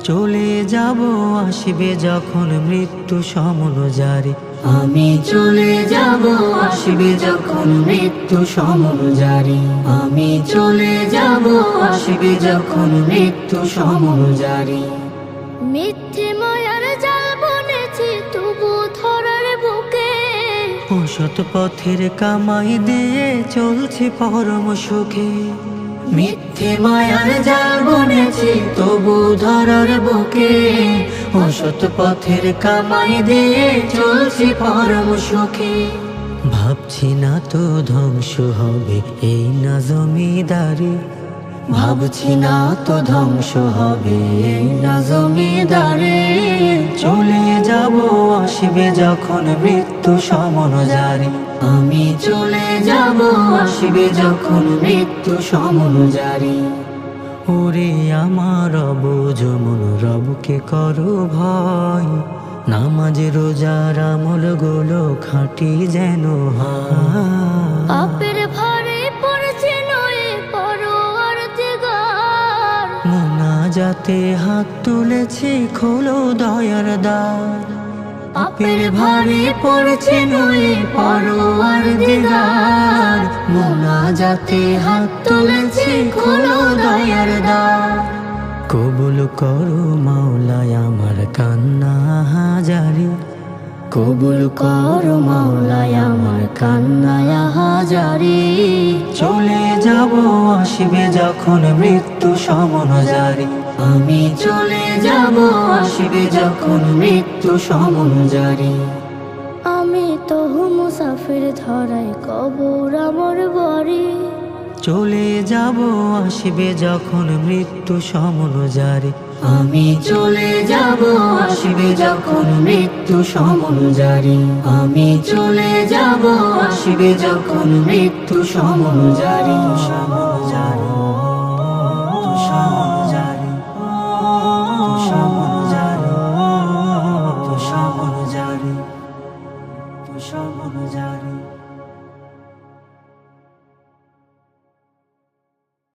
চলে যাব আসবে যখন মৃত্যু সমনুযারী। আমি চলে যাব আসবে যখন মৃত্যু সমনুযারী। আমি চলে যাব আসবে যখন মৃত্যু সমনুযারী। মিথ্যে মায়ার জাল বুনেছি তবু ধরার বুকে, অসৎ পথের কামাই দিয়ে চলছে পরম সুখে। মিথ্যে মায়ার জাল বুনেছি তবু ধরার বুকে, অসৎ পথের কামাই দিয়ে চলছি পরম সুখে। ভাবছি না তো ধ্বংস হবে এই না জমিদারি, ভাবছি না তো ধ্বংস হবে এই না জমিদারি। চলে যাব আসবে যখন মৃত্যু সমনুযারী। আমি চলে যাব আসবে যখন মৃত্যু সমনুযারী। ওরে আমার রব যমন রবকে করো ভয়, নামাজ রোজার আমল গুলো খাঁটি যেন হয়। পাপের ভারে পড়ছে নয়ে পরোয়ার দিগার, মোনাজাতে হাত তুলেছি খোলো দয়ার দ্বার। পাপের ভারে পড়ছে নয়ে পরোয়ার দিগার, মোনাজাতে হাত তুলেছি খোলো দয়ার দ্বার। কবুল করো মাওলায় আমার কান্না হাজারি, কবুল করো মাওলায় আমার কান্না হাজারি। চলে যাব আসবে যখন মৃত্যু সমনুযারী। আমি চলে যাব আসবে যখন মৃত্যু সমনুযারী। আমি তো মুসাফির ধরাই কবর আমার বাড়ি, চলে যাব আসবে যখন মৃত্যু সমনুযারী। আমি চলে যাব আসবে যখন মৃত্যু সমনুযারী। আমি চলে যাব আসবে যখন মৃত্যু সমনুযারী। সমনুযারী, সমনুযারী, সমনুযারী।